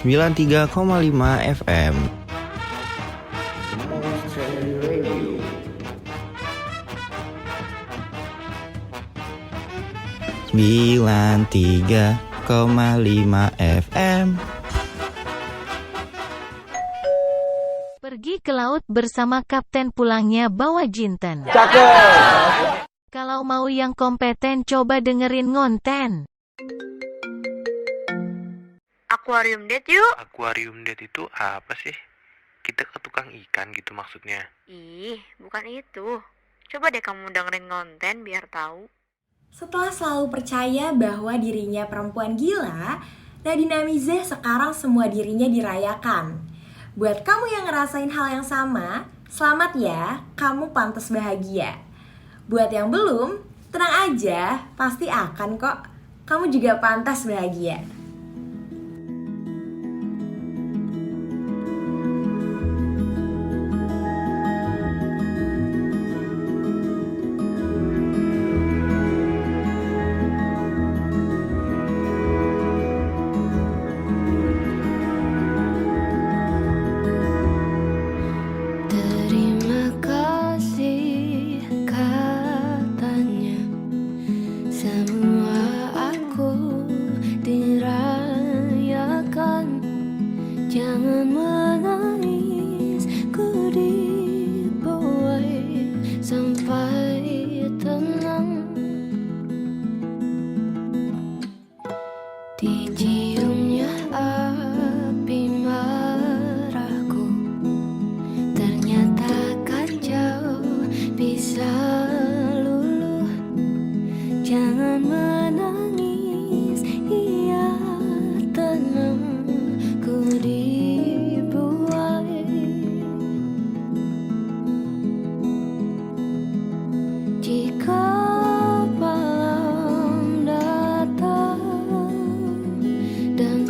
93,5 FM. 93,5 FM. Pergi ke laut bersama kapten, pulangnya bawa jinten. Cakep. Kalau mau yang kompeten coba dengerin ngonten. Aquarium date yuk. Aquarium date itu apa sih? Kita ke tukang ikan gitu maksudnya? Ih, bukan itu. Coba deh kamu dengerin konten biar tahu. Setelah selalu percaya bahwa dirinya perempuan gila, Nadine Amizah sekarang semua dirinya dirayakan. Buat kamu yang ngerasain hal yang sama, selamat ya, kamu pantas bahagia. Buat yang belum, tenang aja, pasti akan kok. Kamu juga pantas bahagia. Terima kasih katanya, semua aku dirayakan. Jangan menangis, ku dibuai sampai tenang. Diciumnya api marahku, ternyata kacau bisa luluh. Jangan menangis, iya tenang, ku dibuai. Jika malam datang dan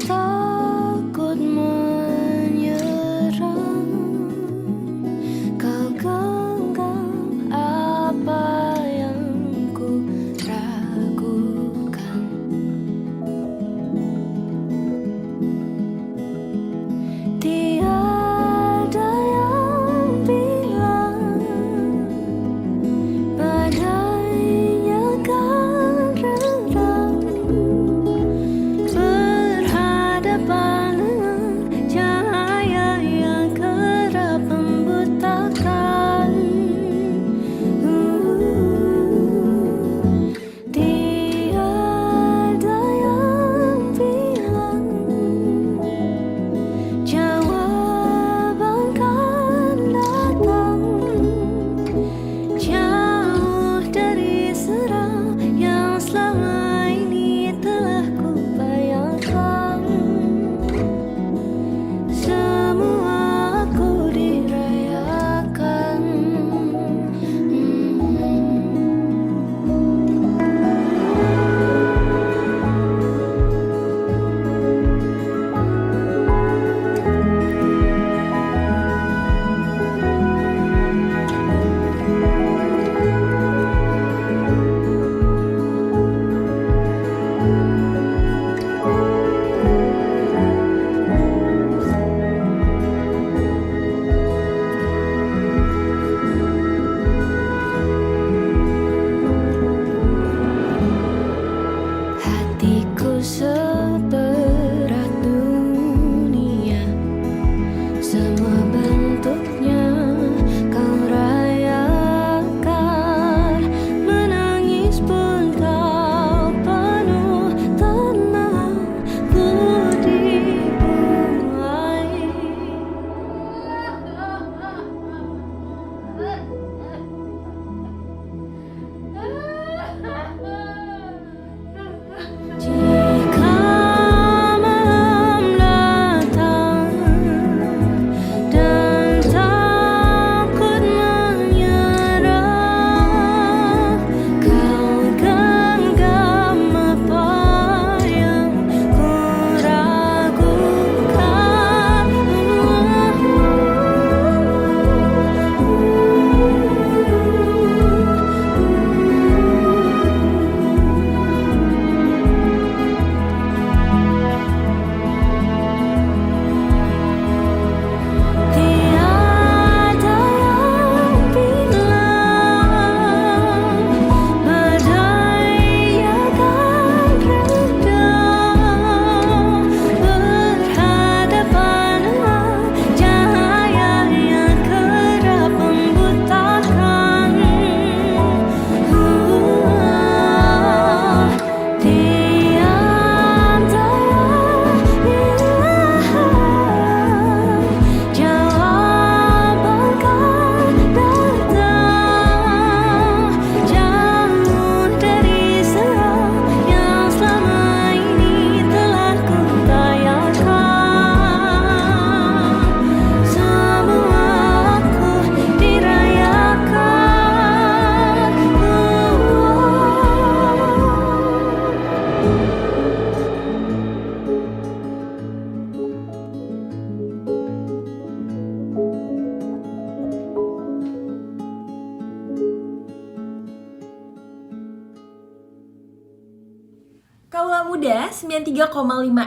93,5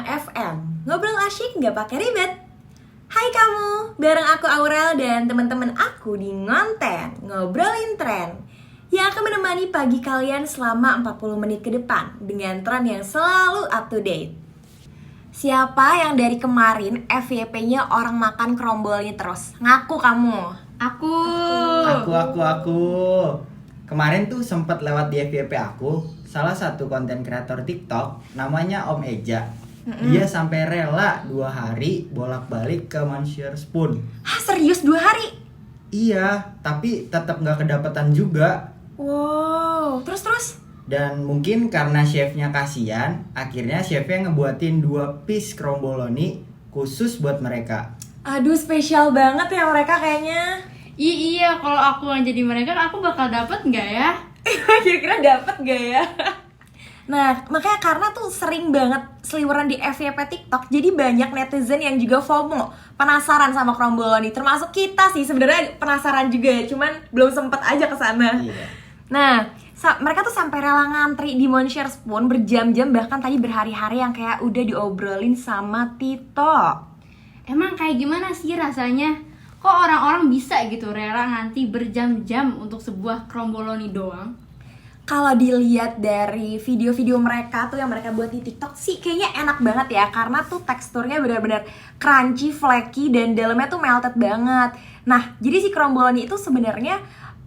FM. Ngobrol asyik nggak pakai ribet. Hai kamu, bareng aku Aurel dan teman-teman aku di Ngonten, Ngobrolin Tren, yang akan menemani pagi kalian selama 40 menit ke depan dengan tren yang selalu up to date. Siapa yang dari kemarin FYP-nya orang makan kerombolnya terus? Ngaku kamu. Aku. Kemarin tuh sempat lewat di FYP aku, salah satu konten kreator TikTok namanya Om Eja. Dia sampai rela 2 hari bolak-balik ke Monsieur Spoon. Hah, serius 2 hari? Iya, tapi tetap nggak kedapetan juga. Wow, terus? Dan mungkin karena chefnya kasihan, akhirnya chefnya ngebuatin 2 piece kromboloni khusus buat mereka. Aduh, spesial banget ya mereka kayaknya. Iya, kalau aku yang jadi mereka, aku bakal dapet nggak ya? Kira-kira dapet gak ya? Nah, makanya karena tuh sering banget seliweran di FYP TikTok, jadi banyak netizen yang juga FOMO, penasaran sama kromboloni. Termasuk kita sih sebenarnya penasaran juga, cuman belum sempet aja ke sana. Iya. Nah, mereka tuh sampai rela ngantri di Monsieur Spoon berjam-jam, bahkan tadi berhari-hari yang kayak udah diobrolin sama Tito. Emang kayak gimana sih rasanya? Kok orang-orang bisa gitu rela nanti berjam-jam untuk sebuah kromboloni doang? Kalau dilihat dari video-video mereka tuh yang mereka buat di TikTok sih kayaknya enak banget ya, karena tuh teksturnya benar-benar crunchy, flaky, dan dalamnya tuh melted banget. Nah, jadi si kromboloni itu sebenarnya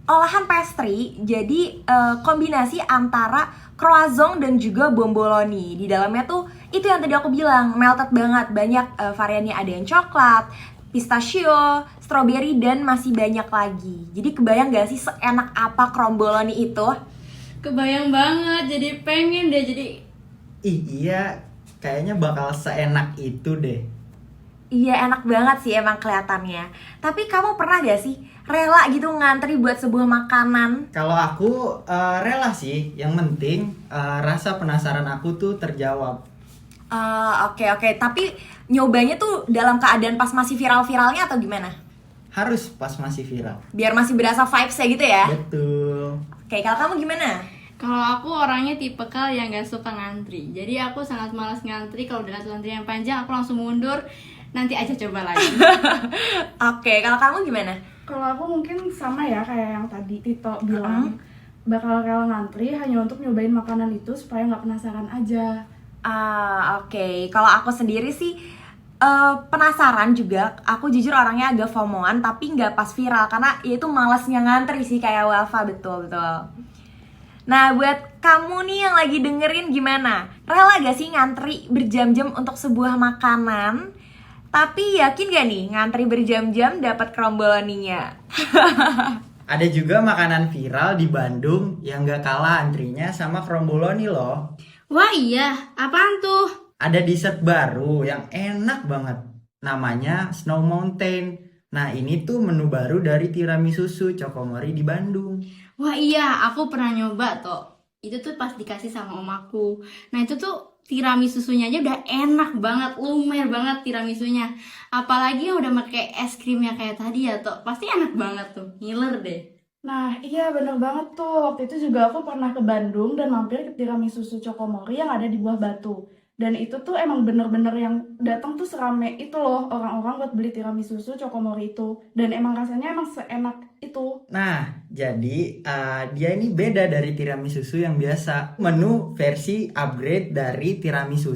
olahan pastry, jadi kombinasi antara croissant dan juga bomboloni. Di dalamnya tuh itu yang tadi aku bilang, melted banget, banyak variannya, ada yang coklat, pistachio, strawberry, dan masih banyak lagi. Jadi kebayang gak sih seenak apa kromboloni itu? Kebayang banget, jadi pengen deh jadi. Iya, kayaknya bakal seenak itu deh. Iya, enak banget sih emang kelihatannya. Tapi kamu pernah gak sih rela gitu ngantri buat sebuah makanan? Kalau aku rela sih, yang penting rasa penasaran aku tuh terjawab. Oke. Tapi nyobanya tuh dalam keadaan pas masih viral-viralnya atau gimana? Harus pas masih viral. Biar masih berasa vibes-nya gitu ya? Betul. Oke, kalau kamu gimana? Kalau aku orangnya tipikal yang gak suka ngantri. Jadi aku sangat malas ngantri. Kalau udah ngantri yang panjang, aku langsung mundur. Nanti aja coba lagi. Oke, kalau kamu gimana? Kalau aku mungkin sama ya kayak yang tadi Tito bilang, bakal rela ngantri hanya untuk nyobain makanan itu supaya nggak penasaran aja. Oke. Kalau aku sendiri sih penasaran juga. Aku jujur orangnya agak FOMO-an, tapi nggak pas viral karena ya itu malasnya ngantri sih kayak Wafa, betul. Nah, buat kamu nih yang lagi dengerin gimana? Rela gak sih ngantri berjam-jam untuk sebuah makanan? Tapi yakin gak nih ngantri berjam-jam dapat kromboloninya? Ada juga makanan viral di Bandung yang gak kalah antrinya sama kromboloni loh. Wah iya, apaan tuh? Ada dessert baru yang enak banget. Namanya Snow Mountain. Nah, ini tuh menu baru dari tiramisu Chokomori di Bandung. Wah iya, aku pernah nyoba toh. Itu tuh pas dikasih sama om aku. Nah itu tuh tiramisunya aja udah enak banget, lumer banget tiramisunya. Apalagi yang udah pakai es krimnya kayak tadi ya toh, pasti enak banget tuh, ngiler deh. Nah iya bener banget tuh, waktu itu juga aku pernah ke Bandung dan mampir ke tiramisu Chokomori yang ada di Buah Batu. Dan itu tuh emang bener-bener yang datang tuh serame itu loh orang-orang buat beli tiramisu Chokomori itu. Dan emang rasanya emang seenak itu. Nah, jadi dia ini beda dari tiramisu yang biasa. Menu versi upgrade dari tiramisu.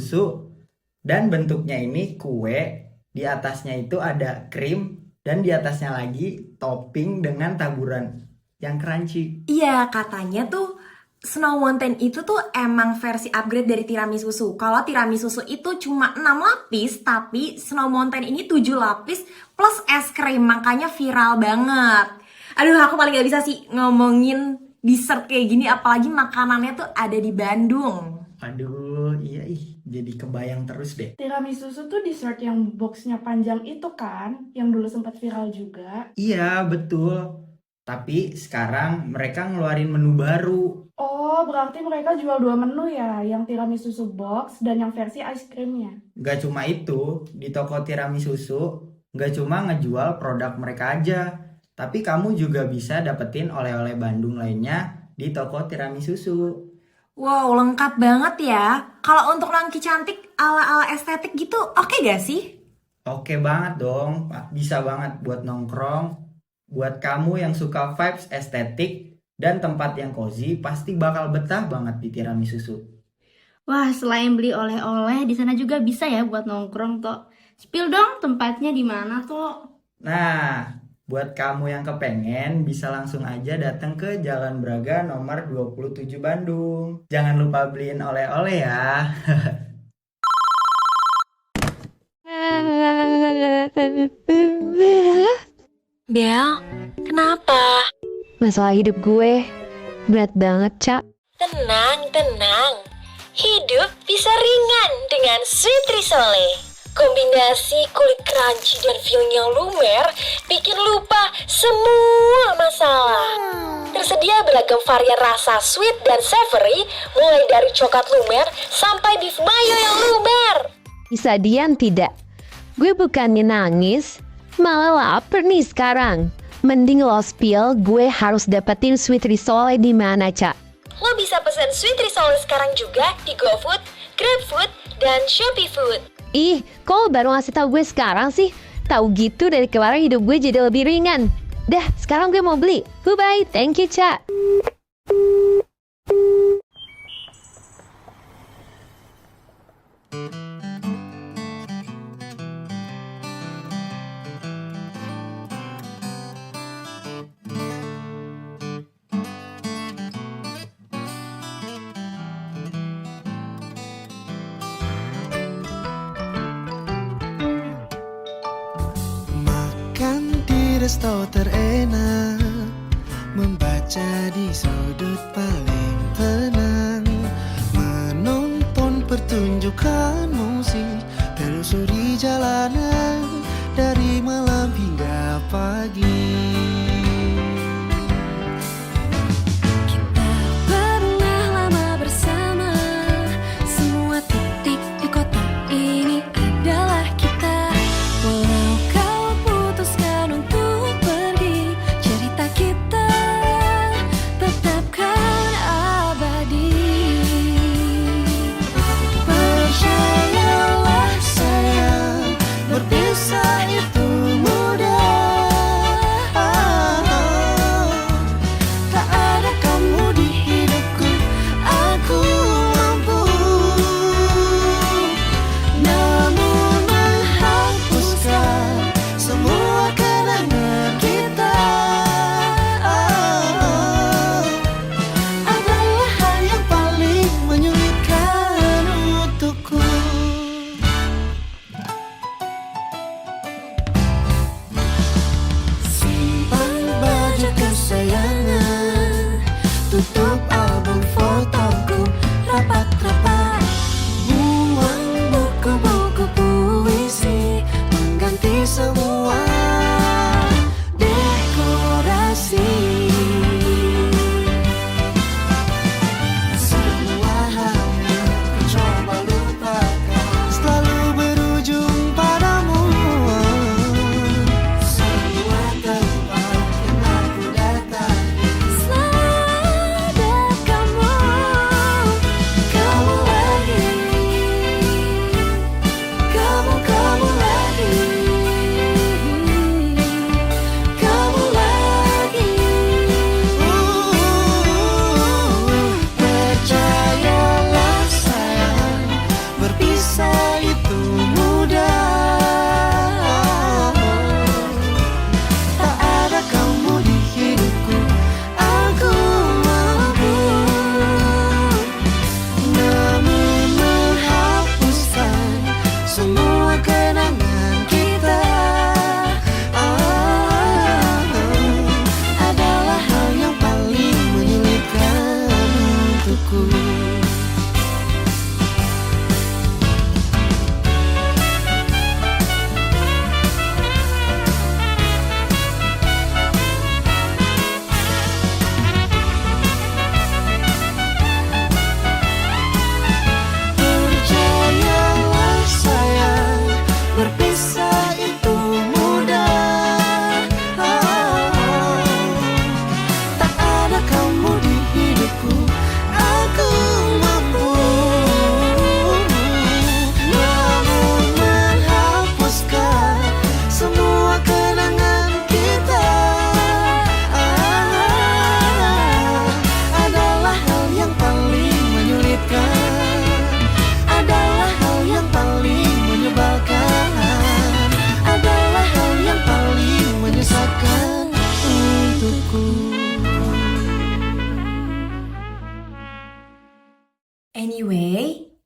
Dan bentuknya ini kue, di atasnya itu ada krim, dan di atasnya lagi topping dengan taburan yang crunchy. Iya, katanya tuh Snow Mountain itu tuh emang versi upgrade dari tiramisu. Kalau tiramisu itu cuma 6 lapis, tapi Snow Mountain ini 7 lapis plus es krim, makanya viral banget. Aduh, aku paling gak bisa sih ngomongin dessert kayak gini, apalagi makanannya tuh ada di Bandung. Aduh, iya jadi kebayang terus deh. Tiramisu tuh dessert yang boxnya panjang itu kan, yang dulu sempat viral juga. Iya, betul. Tapi sekarang mereka ngeluarin menu baru. Oh, berarti mereka jual 2 menu ya, yang tiramisu box dan yang versi ice creamnya. Gak cuma itu, di toko tiramisu gak cuma ngejual produk mereka aja, tapi kamu juga bisa dapetin oleh-oleh Bandung lainnya di toko tiramisu. Wow, lengkap banget ya. Kalau untuk nangki cantik ala-ala estetik gitu, oke gak sih? Oke banget dong, bisa banget buat nongkrong. Buat kamu yang suka vibes estetik dan tempat yang cozy, pasti bakal betah banget di Tiramisu. Wah, selain beli oleh-oleh, di sana juga bisa ya buat nongkrong, Tok. Spill dong tempatnya di mana, Tok? Nah, buat kamu yang kepengen, bisa langsung aja datang ke Jalan Braga nomor 27 Bandung. Jangan lupa beliin oleh-oleh ya. Bel, kenapa? Masalah hidup gue berat banget, Cak. Tenang, tenang. Hidup bisa ringan dengan Sweet Risole. Kombinasi kulit crunchy dan feel-nya lumer bikin lupa semua masalah. Tersedia beragam varian rasa sweet dan savory, mulai dari coklat lumer sampai beef mayo yang lumer. Bisa diam tidak? Gue bukannya nangis, malah lapar nih sekarang. Mending lo spill, gue harus dapetin Sweet Risole di mana, Cak? Lo bisa pesen Sweet Risole sekarang juga di GoFood, GrabFood, dan Shopee Food. Ih, kok lo baru ngasih tahu gue sekarang sih? Tahu gitu dari kemarin hidup gue jadi lebih ringan. Dah, sekarang gue mau beli. Bye-bye, thank you, Cak. Makan di resto terenak, membaca di sudut paling tenang, menonton pertunjukan musik, telusuri jalanan dari malam hingga pagi. Pernah lama bersama, semua titik di kota ini adalah kita. Walau kau putuskan untuk pergi, cerita kita tetapkan abadi. Percaya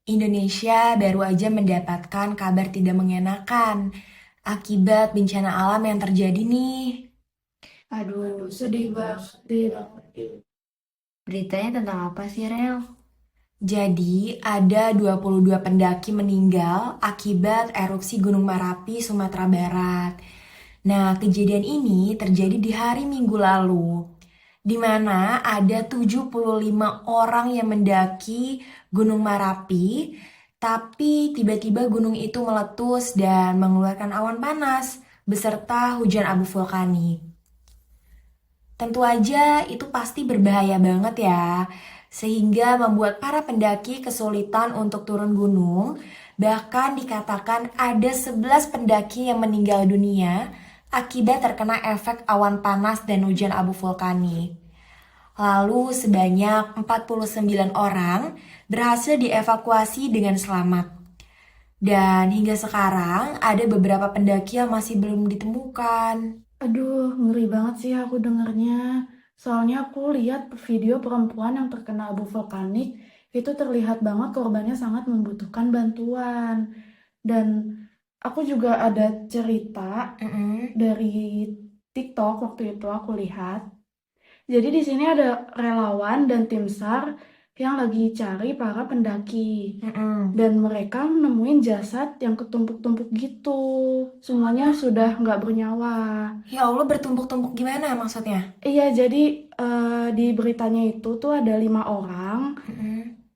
Indonesia baru aja mendapatkan kabar tidak mengenakan akibat bencana alam yang terjadi nih. Aduh, sedih banget. Beritanya tentang apa sih, Rel? Jadi, ada 22 pendaki meninggal akibat erupsi Gunung Merapi, Sumatera Barat. Nah, kejadian ini terjadi di hari Minggu lalu, di mana ada 75 orang yang mendaki Gunung Merapi, tapi tiba-tiba gunung itu meletus dan mengeluarkan awan panas beserta hujan abu vulkanik. Tentu aja itu pasti berbahaya banget ya, sehingga membuat para pendaki kesulitan untuk turun gunung. Bahkan dikatakan ada 11 pendaki yang meninggal dunia akibat terkena efek awan panas dan hujan abu vulkanik. Lalu sebanyak 49 orang berhasil dievakuasi dengan selamat. Dan hingga sekarang ada beberapa pendaki yang masih belum ditemukan. Aduh, ngeri banget sih aku dengernya. Soalnya aku lihat video perempuan yang terkena abu vulkanik, itu terlihat banget korbannya sangat membutuhkan bantuan. Dan aku juga ada cerita dari TikTok waktu itu aku lihat. Jadi di sini ada relawan dan tim SAR yang lagi cari para pendaki. Dan mereka nemuin jasad yang ketumpuk-tumpuk gitu. Semuanya sudah nggak bernyawa. Ya Allah, bertumpuk-tumpuk gimana maksudnya? Iya, jadi di beritanya itu tuh ada 5 orang.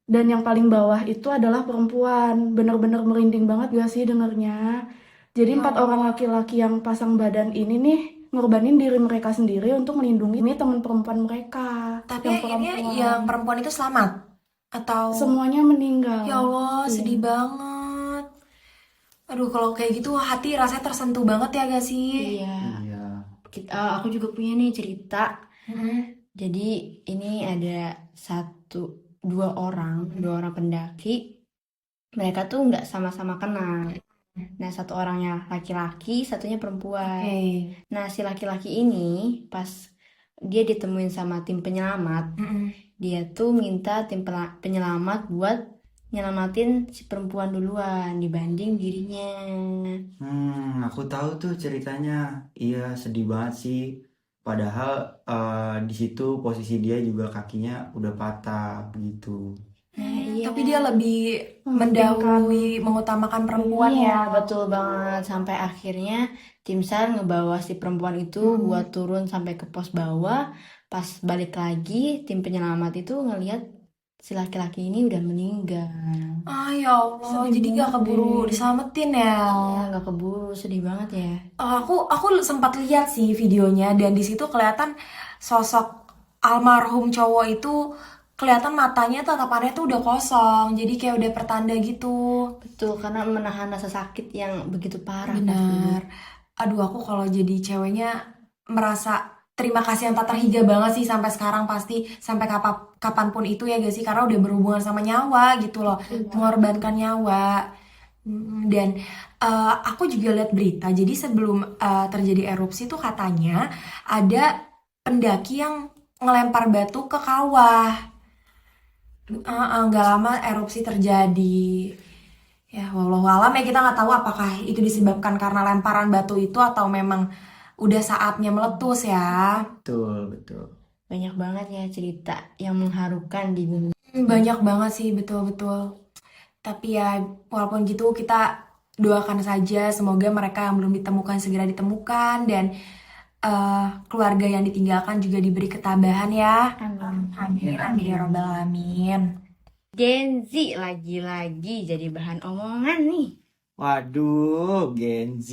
Dan yang paling bawah itu adalah perempuan. Bener-bener merinding banget gak sih dengernya? Jadi 4 orang laki-laki yang pasang badan ini nih ngorbanin diri mereka sendiri untuk melindungi teman perempuan mereka. Tapi akhirnya yang perempuan itu selamat? Atau semuanya meninggal? Ya Allah, sedih banget. Aduh, kalau kayak gitu hati rasanya tersentuh banget ya gak sih? Iya. Aku juga punya nih cerita. Jadi ini ada dua orang pendaki. Mereka tuh nggak sama-sama kenal. Nah, satu orangnya laki-laki, satunya perempuan. Nah, si laki-laki ini pas dia ditemuin sama tim penyelamat, dia tuh minta tim penyelamat buat nyelamatin si perempuan duluan dibanding dirinya. Aku tahu tuh ceritanya. Iya, sedih banget sih. Padahal di situ posisi dia juga kakinya udah patah begitu. Tapi dia lebih mendahului, mengutamakan perempuan Iya, ya. betul banget. Sampai akhirnya tim SAR ngebawa si perempuan itu buat turun sampai ke pos bawah. Pas balik lagi, tim penyelamat itu ngelihat si laki-laki ini udah meninggal. Ya Allah, jadi gak keburu diselamatin ya. Gak keburu, sedih banget ya. Aku sempat lihat sih videonya, dan di situ kelihatan sosok almarhum cowok itu kelihatan matanya, tatapannya tuh udah kosong, jadi kayak udah pertanda gitu. Betul, karena menahan rasa sakit yang begitu parah. Benar. Aduh, aku kalau jadi ceweknya merasa terima kasih yang tak terhingga banget sih sampai sekarang, pasti sampai kapanpun itu ya gak sih, karena udah berhubungan sama nyawa gitu loh, mengorbankan nyawa. Dan aku juga lihat berita, jadi sebelum terjadi erupsi tuh katanya ada pendaki yang ngelempar batu ke kawah. Gak lama erupsi terjadi. Ya, wallahualam ya, kita nggak tahu apakah itu disebabkan karena lemparan batu itu atau memang udah saatnya meletus ya. Betul. Banyak banget ya cerita yang mengharukan di dunia. Banyak banget sih, betul-betul. Tapi ya, walaupun gitu kita doakan saja semoga mereka yang belum ditemukan segera ditemukan, dan keluarga yang ditinggalkan juga diberi ketabahan ya. Amin ya robbal alamin. Gen Z lagi-lagi jadi bahan omongan nih. Waduh, Gen Z.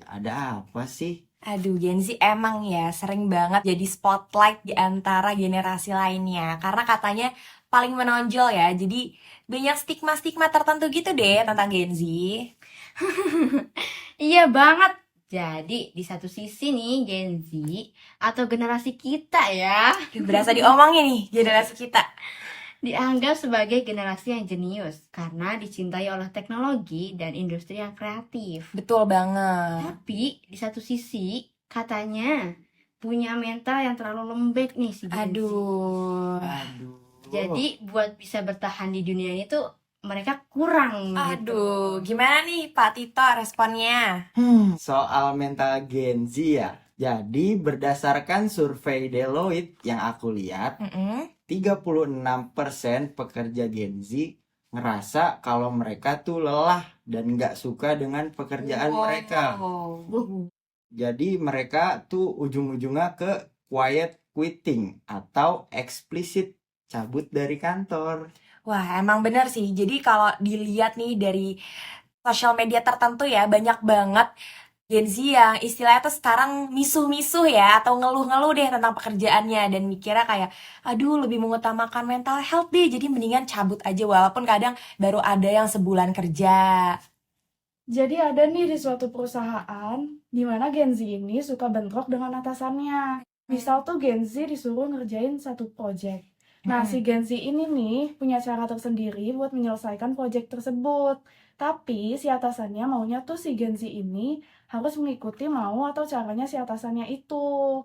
Ada apa sih? Aduh, Gen Z emang ya sering banget jadi spotlight di antara generasi lainnya, karena katanya paling menonjol ya. Jadi banyak stigma-stigma tertentu gitu deh tentang Gen Z. Iya banget. Jadi di satu sisi nih Gen Z atau generasi kita ya, berasa diomongin nih generasi kita, dianggap sebagai generasi yang jenius karena dicintai oleh teknologi dan industri yang kreatif. Betul banget. Tapi di satu sisi katanya punya mental yang terlalu lembek nih si Gen Z. Aduh. Jadi buat bisa bertahan di dunia ini tuh mereka kurang gitu. Aduh, gimana nih Pak Tito responnya? Soal mental Gen Z ya. Jadi berdasarkan survei Deloitte yang aku lihat, 36% pekerja Gen Z ngerasa kalau mereka tuh lelah dan nggak suka dengan pekerjaan mereka. Jadi mereka tuh ujung-ujungnya ke quiet quitting atau explicit cabut dari kantor. Wah, emang bener sih. Jadi kalau dilihat nih dari sosial media tertentu ya, banyak banget Gen Z yang istilahnya tuh sekarang misuh-misuh ya, atau ngeluh-ngeluh deh tentang pekerjaannya dan mikirnya kayak, aduh lebih mengutamakan mental health deh, jadi mendingan cabut aja walaupun kadang baru ada yang sebulan kerja. Jadi ada nih di suatu perusahaan di mana Gen Z ini suka bentrok dengan atasannya. Misal tuh Gen Z disuruh ngerjain satu project. Nah, si Gen Z ini nih punya cara tersendiri buat menyelesaikan project tersebut. Tapi si atasannya maunya tuh si Gen Z ini harus mengikuti mau atau caranya si atasannya itu.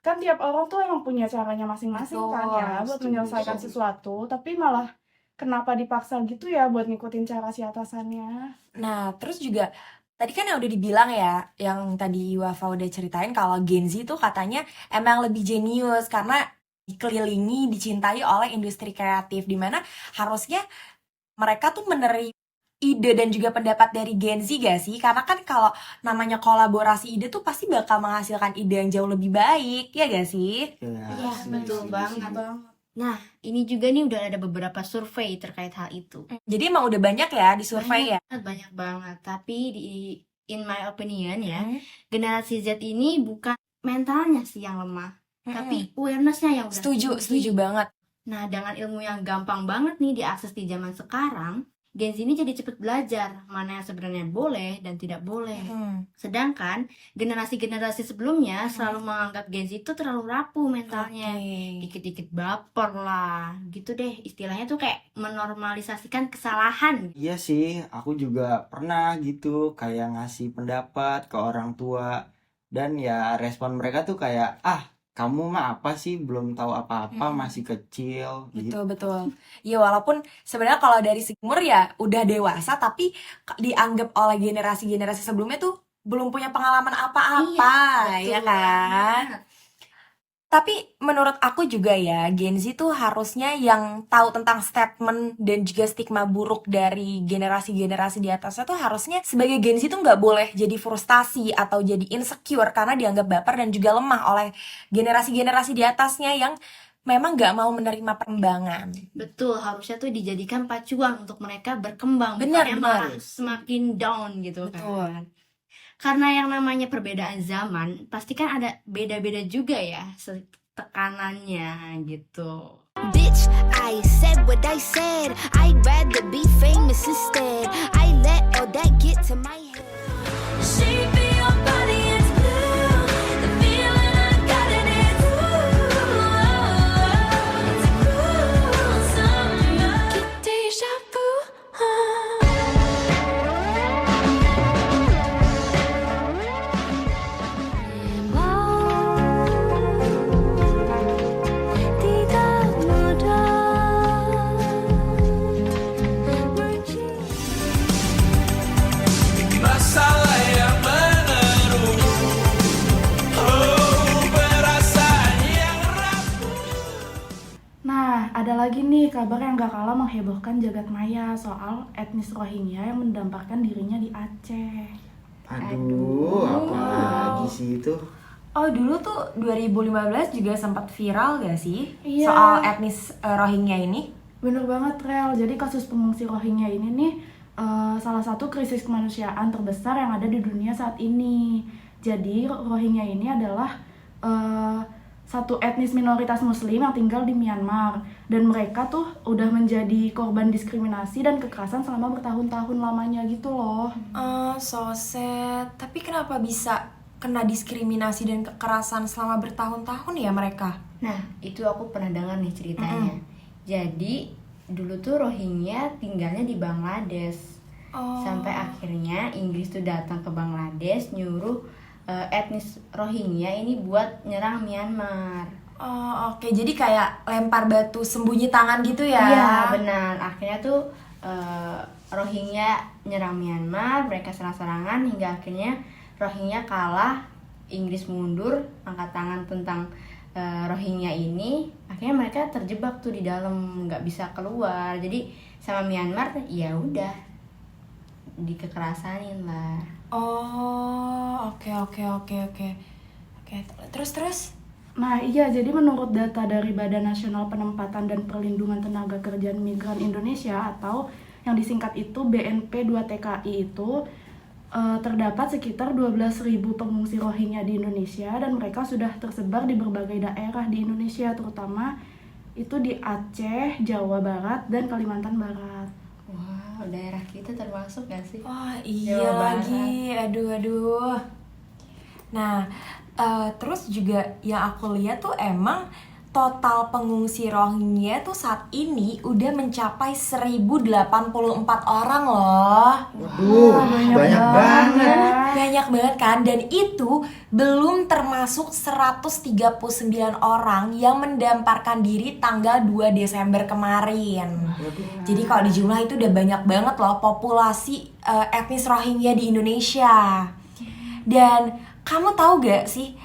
Kan tiap orang tuh emang punya caranya masing-masing kan ya buat menyelesaikan sesuatu. Tapi malah kenapa dipaksa gitu ya buat ngikutin cara si atasannya. Nah, terus juga tadi kan yang udah dibilang ya, yang tadi Wafa udah ceritain kalau Gen Z tuh katanya emang lebih jenius karena dikelilingi, dicintai oleh industri kreatif, dimana harusnya mereka tuh menerima ide dan juga pendapat dari Gen Z gak sih? Karena kan kalau namanya kolaborasi ide tuh pasti bakal menghasilkan ide yang jauh lebih baik, ya gak sih? Iya, betul banget. Nah, ini juga nih udah ada beberapa survei terkait hal itu. Jadi emang udah banyak ya di survei ya? Banyak banget. Tapi in my opinion ya, generasi Z ini bukan mentalnya sih yang lemah, tapi awareness-nya yang udah Setuju banget. Nah, dengan ilmu yang gampang banget nih diakses di zaman sekarang, Gen Z ini jadi cepet belajar mana yang sebenarnya boleh dan tidak boleh. Sedangkan generasi-generasi sebelumnya selalu menganggap Gen Z itu terlalu rapuh mentalnya. Dikit-dikit baper lah. Gitu deh, istilahnya tuh kayak menormalisasikan kesalahan. Iya sih, aku juga pernah gitu kayak ngasih pendapat ke orang tua. Dan ya respon mereka tuh kayak, kamu mah apa sih, belum tahu apa-apa, masih kecil gitu. Betul. Ya walaupun sebenarnya kalau dari segi umur ya udah dewasa, tapi dianggap oleh generasi-generasi sebelumnya tuh belum punya pengalaman apa-apa, ya kan? Tapi menurut aku juga ya, Gen Z tuh harusnya yang tahu tentang statement dan juga stigma buruk dari generasi-generasi di atasnya tuh harusnya sebagai Gen Z tuh nggak boleh jadi frustasi atau jadi insecure karena dianggap baper dan juga lemah oleh generasi-generasi di atasnya yang memang nggak mau menerima perkembangan. Betul, harusnya tuh dijadikan pacuan untuk mereka berkembang. Benar. Malah semakin down gitu kan. Karena yang namanya perbedaan zaman, pasti kan ada beda-beda juga ya tekanannya gitu. Bitch, I said what I said. I'd rather be famous instead. I let all that get to my head. Shape your body is blue. The feeling I got in it. It's a cruel summer. Get deja vu. Nah, ada lagi nih kabar yang gak kalah menghebohkan jagat maya soal etnis Rohingya yang mendamparkan dirinya di Aceh. Aduh, apa lagi sih itu? Oh, dulu tuh 2015 juga sempat viral gak sih? Iya. Soal etnis Rohingya ini? Bener banget, Rel. Jadi kasus pengungsi Rohingya ini nih salah satu krisis kemanusiaan terbesar yang ada di dunia saat ini. Jadi Rohingya ini adalah satu etnis minoritas muslim yang tinggal di Myanmar. Dan mereka tuh udah menjadi korban diskriminasi dan kekerasan selama bertahun-tahun lamanya gitu loh. So sad. Tapi kenapa bisa kena diskriminasi dan kekerasan selama bertahun-tahun ya mereka? Nah, itu aku pernah dengar nih ceritanya. Jadi, dulu tuh Rohingya tinggalnya di Bangladesh. Sampai akhirnya Inggris tuh datang ke Bangladesh nyuruh etnis Rohingya ini buat nyerang Myanmar. Oh, oke. Jadi kayak lempar batu sembunyi tangan gitu ya? Iya benar. Akhirnya tuh Rohingya nyerang Myanmar, mereka serang-serangan hingga akhirnya Rohingya kalah, Inggris mundur, angkat tangan tentang Rohingya ini. Akhirnya mereka terjebak tuh di dalam, nggak bisa keluar. Jadi sama Myanmar ya udah dikekerasanin lah. Oh, oke. Terus. Nah iya, jadi menurut data dari Badan Nasional Penempatan dan Perlindungan Tenaga Kerja Migran Indonesia atau yang disingkat itu BNP 2TKI itu terdapat sekitar 12.000 pengungsi Rohingya di Indonesia dan mereka sudah tersebar di berbagai daerah di Indonesia, terutama itu di Aceh, Jawa Barat, dan Kalimantan Barat. Wow, daerah kita termasuk gak sih? Oh iya lagi, aduh. Nah, terus juga yang aku lihat tuh emang total pengungsi Rohingya tuh saat ini udah mencapai 1.084 orang loh. Waduh, banyak banget. Banyak banget kan, dan itu belum termasuk 139 orang yang mendamparkan diri tanggal 2 Desember kemarin. Jadi kalau dijumlah itu udah banyak banget loh populasi etnis Rohingya di Indonesia. Dan kamu tahu gak sih,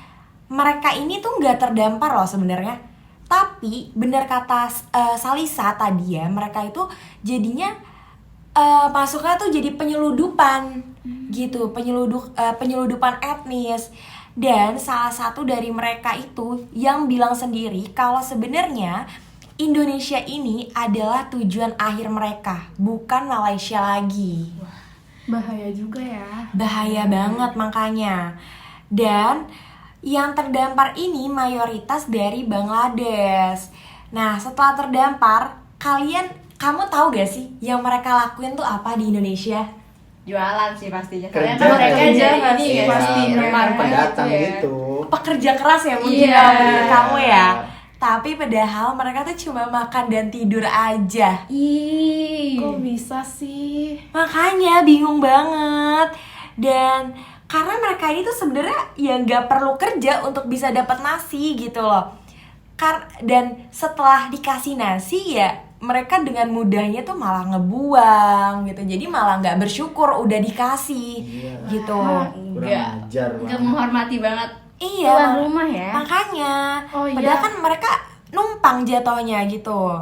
mereka ini tuh gak terdampar loh sebenarnya. Tapi benar kata Salisa tadi ya, mereka itu jadinya masuknya tuh jadi penyeludupan gitu, penyeludupan etnis. Dan salah satu dari mereka itu yang bilang sendiri kalau sebenarnya Indonesia ini adalah tujuan akhir mereka, bukan Malaysia lagi. Bahaya juga ya. Bahaya banget makanya. Dan yang terdampar ini mayoritas dari Bangladesh. Nah, setelah terdampar, kamu tahu gak sih yang mereka lakuin tuh apa di Indonesia? Jualan sih pastinya. Kerja, Karena mereka jadi ini iya, pasti mereka pendatang gitu ya. gitu. Pekerja keras ya mungkin Iya. kamu ya. Tapi padahal mereka tuh cuma makan dan tidur aja. Kok bisa sih? Makanya bingung banget. Dan karena mereka ini tuh sebenarnya ya nggak perlu kerja untuk bisa dapat nasi gitu loh. Dan setelah dikasih nasi ya mereka dengan mudahnya tuh malah ngebuang gitu. Jadi malah nggak bersyukur udah dikasih gitu. Nggak menghormati banget Iya. tuan rumah ya. Makanya. Oh, iya. Padahal kan mereka numpang jatuhnya gitu.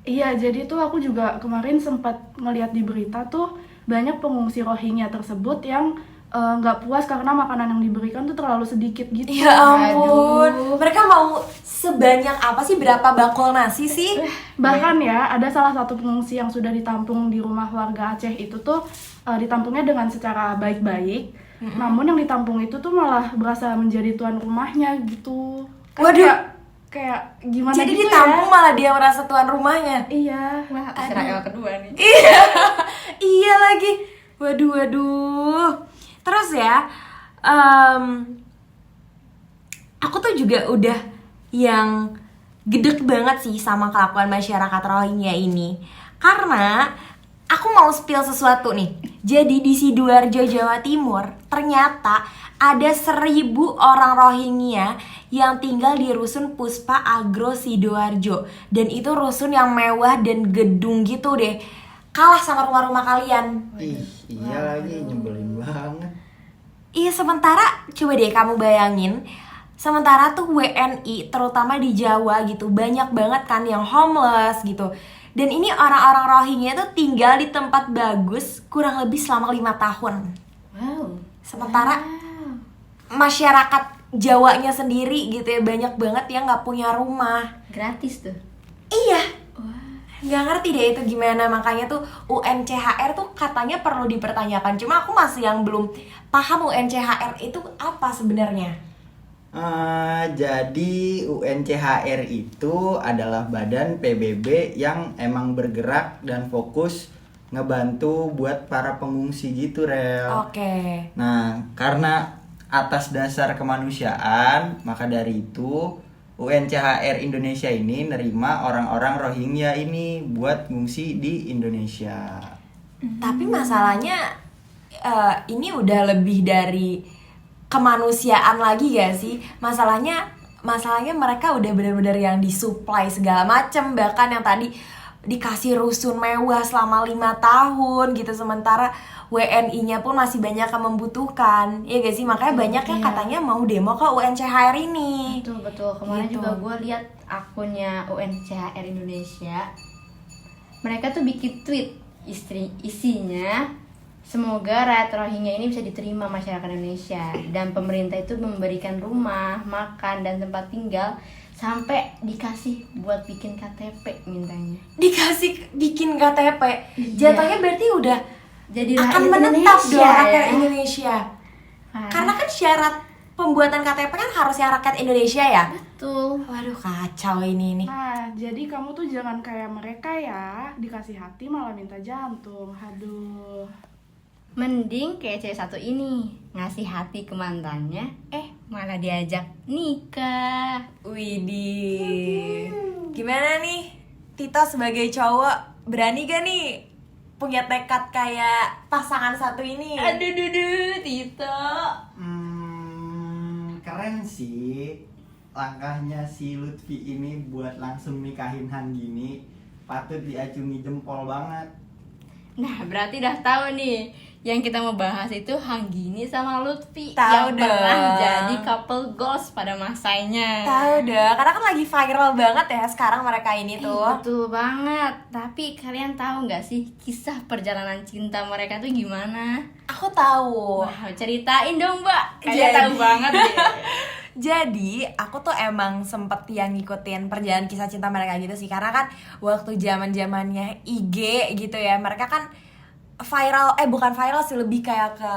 Iya, jadi tuh aku juga kemarin sempat ngeliat di berita tuh banyak pengungsi Rohingya tersebut yang nggak puas karena makanan yang diberikan tuh terlalu sedikit gitu. Ya ampun. Mereka mau sebanyak apa sih? Berapa bakul nasi sih? Bahkan ya, ada salah satu pengungsi yang sudah ditampung di rumah warga Aceh itu tuh ditampungnya dengan secara baik-baik. Namun yang ditampung itu tuh malah berasa menjadi tuan rumahnya gitu. Kan Waduh. kayak gimana Jadi gitu ditampung ya? malah dia merasa tuan rumahnya. Iya. Wah, Israel kedua nih. Iya lagi. Waduh. Terus ya, aku tuh juga udah yang gedek banget sih sama kelakuan masyarakat Rohingya ini. Karena aku mau spill sesuatu nih. Jadi di Sidoarjo, Jawa Timur, ternyata ada 1.000 orang Rohingya yang tinggal di rusun Puspa Agro Sidoarjo. Dan itu rusun yang mewah dan gedung gitu deh. Kalah sama rumah-rumah kalian. Iya lagi, nyebelin banget. Iya, sementara coba deh kamu bayangin, sementara tuh WNI terutama di Jawa gitu banyak banget kan yang homeless gitu. Dan ini orang-orang Rohingya tuh tinggal di tempat bagus kurang lebih selama 5 tahun. Wow. Sementara masyarakat Jawanya sendiri gitu ya banyak banget yang nggak punya rumah. Gratis tuh. Iya. Nggak ngerti deh itu gimana, makanya tuh UNCHR tuh katanya perlu dipertanyakan. Cuma aku masih yang belum paham UNCHR itu apa sebenarnya. Jadi UNCHR itu adalah badan PBB yang emang bergerak dan fokus ngebantu buat para pengungsi gitu, Rel. Oke. Nah, karena atas dasar kemanusiaan, maka dari itu UNCHR Indonesia ini nerima orang-orang Rohingya ini buat ngungsi di Indonesia. Tapi masalahnya ini udah lebih dari kemanusiaan lagi gak sih? Masalahnya masalahnya mereka udah bener-bener yang disuplai segala macem, bahkan yang tadi dikasih rusun mewah selama 5 tahun gitu, sementara WNI-nya pun masih banyak yang membutuhkan. Ya gak sih, makanya banyak yang katanya mau demo ke UNCHR ini. Betul, kemarin Gitu. juga gue lihat akunnya UNCHR Indonesia, mereka tuh bikin tweet isinya, semoga rakyat Rohingya ini bisa diterima masyarakat Indonesia dan pemerintah itu memberikan rumah, makan, dan tempat tinggal, sampai dikasih buat bikin KTP mintanya. Dikasih bikin KTP, jatuhnya berarti udah jadi akan rakyat menetap Indonesia, dong rakyat ya. Indonesia. Karena kan syarat pembuatan KTP kan harusnya rakyat Indonesia ya. Betul. Waduh, kacau ini nih. Nah, jadi kamu tuh jangan kayak mereka ya, dikasih hati malah minta jantung. Aduh. Mending kayak cewek satu ini, ngasih hati ke mantannya, malah diajak nikah. Widih. Gimana nih? Tito sebagai cowok berani gak nih punya tekad kayak pasangan satu ini? Aduh, Tito. Keren sih langkahnya si Lutfi ini buat langsung nikahin Hanggini, patut diacungi jempol banget. Nah, berarti udah tahu nih, yang kita mau bahas itu Hanggini sama Lutfi Tahu yang pernah dong. jadi couple goals pada masanya. Tahu deh, karena kan lagi viral banget ya sekarang mereka ini tuh. Betul banget. Tapi kalian tahu nggak sih kisah perjalanan cinta mereka tuh gimana? Aku tahu. Wah, ceritain dong, Mbak. Kalian tahu banget deh. Jadi aku tuh emang sempet yang ngikutin perjalanan kisah cinta mereka gitu sih, karena kan waktu zamannya IG gitu ya, mereka kan viral, bukan viral sih, lebih kayak ke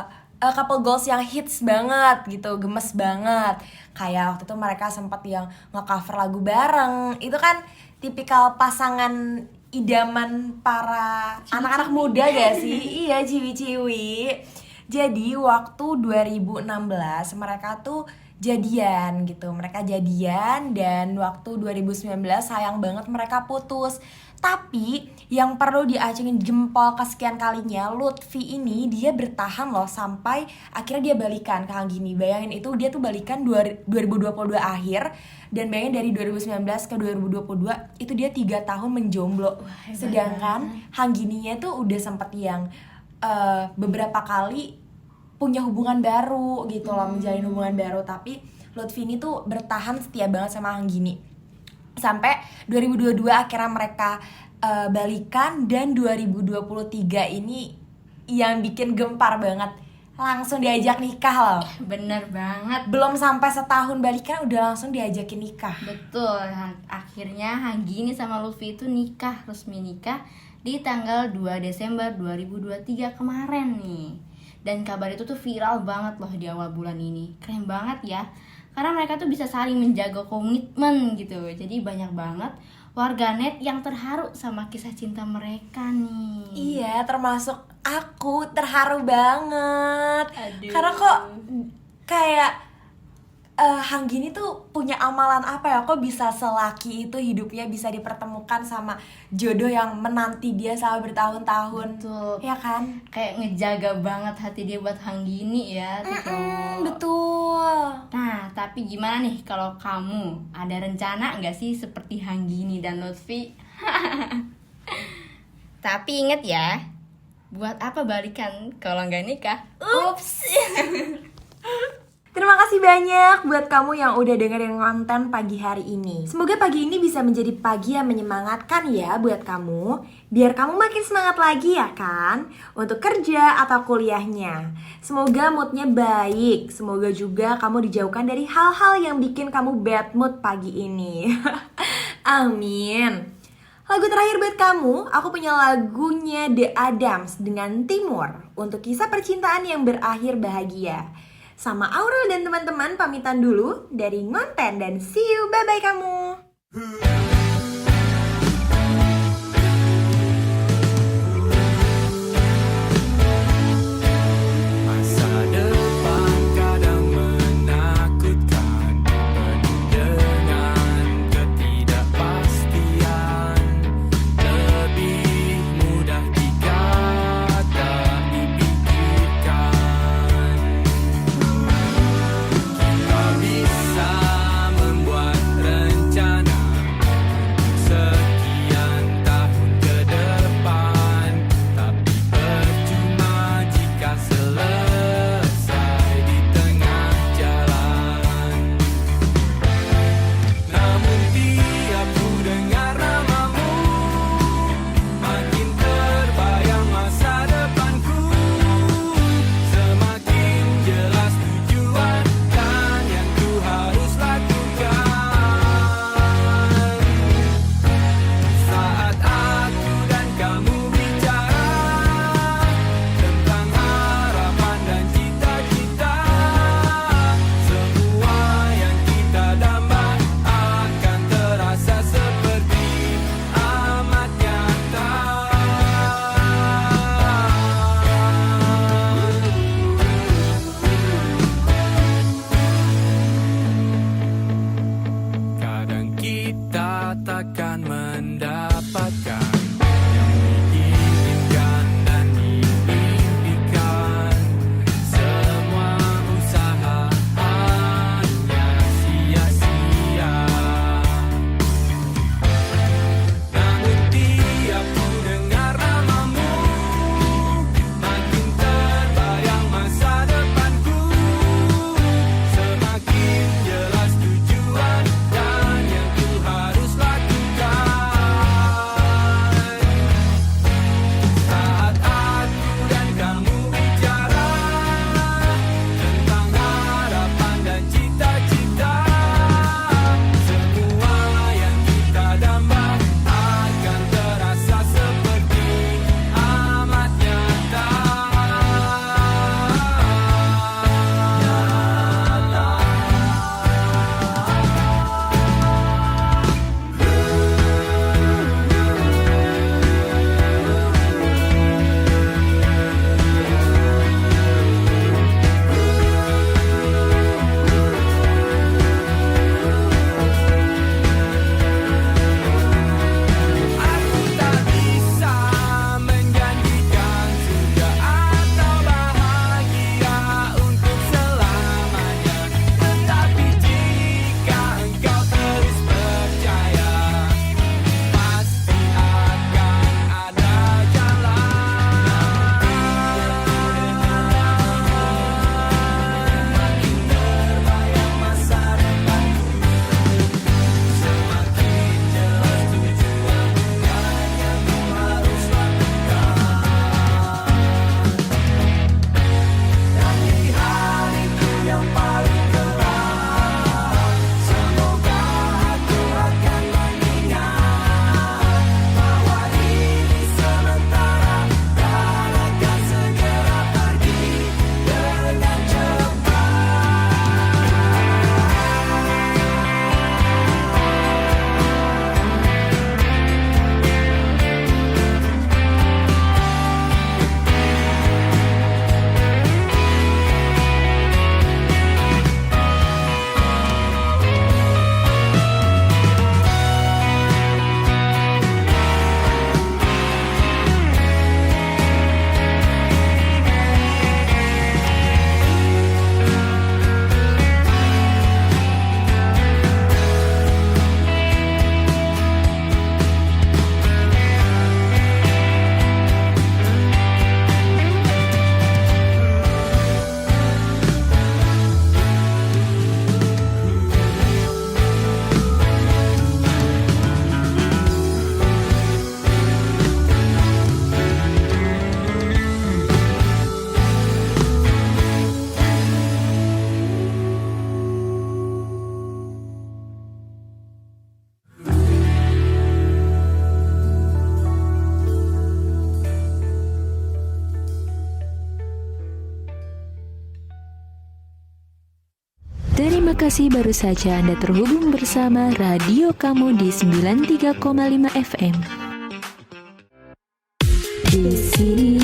couple goals yang hits banget gitu, gemes banget. Kayak waktu itu mereka sempet yang nge-cover lagu bareng. Itu kan tipikal pasangan idaman para anak-anak muda gak sih? Iya, ciwi-ciwi. Jadi waktu 2016 mereka tuh jadian gitu. Mereka jadian dan waktu 2019 sayang banget mereka putus. Tapi yang perlu diacungin jempol kesekian kalinya, Lutfi ini dia bertahan loh sampai akhirnya dia balikan ke Hanggini. Bayangin itu, dia tuh balikan 2022 akhir, dan bayangin dari 2019 ke 2022 itu dia 3 tahun menjomblo. Sedangkan Hanggininya tuh udah sempet yang beberapa kali punya hubungan baru gitu loh, menjalin hubungan baru. Tapi Lutfi ini tuh bertahan setia banget sama Hanggini sampai 2022 akhirnya mereka balikan, dan 2023 ini yang bikin gempar banget, langsung diajak nikah loh. Bener banget. Belum sampai setahun balikan udah langsung diajakin nikah. Betul. Akhirnya Hanggini sama Lutfi itu resmi nikah di tanggal 2 Desember 2023 kemarin nih. Dan kabar itu tuh viral banget loh di awal bulan ini. Keren banget ya, karena mereka tuh bisa saling menjaga komitmen gitu. Jadi banyak banget warganet yang terharu sama kisah cinta mereka nih. Iya, termasuk aku terharu banget. Aduh. Karena kok kayak Hanggini tuh punya amalan apa ya? Kok bisa selaki itu hidupnya bisa dipertemukan sama jodoh yang menanti dia selama bertahun-tahun. Betul. Ya kan? Kayak ngejaga banget hati dia buat Hanggini ya tuh cowok. Betul. Nah, tapi gimana nih kalau kamu ada rencana nggak sih seperti Hanggini dan Lutfi? Tapi inget ya, buat apa balikan kalau nggak nikah? Ups. Terima kasih banyak buat kamu yang udah dengerin konten pagi hari ini. Semoga pagi ini bisa menjadi pagi yang menyemangatkan ya buat kamu, biar kamu makin semangat lagi ya kan untuk kerja atau kuliahnya. Semoga moodnya baik, semoga juga kamu dijauhkan dari hal-hal yang bikin kamu bad mood pagi ini. Amin. Lagu terakhir buat kamu, aku punya lagunya The Adams dengan Timur untuk kisah percintaan yang berakhir bahagia. Sama Aurel dan teman-teman pamitan dulu dari Ngonten, dan see you, bye-bye kamu. Masa depan kadang menakutkan, penuh dengan ketidakpastian. Lebih mudah jika tak dipikirkan. Kita bisa membuat Terima kasih, baru saja Anda terhubung bersama radio kamu di 93,5 FM. Di sini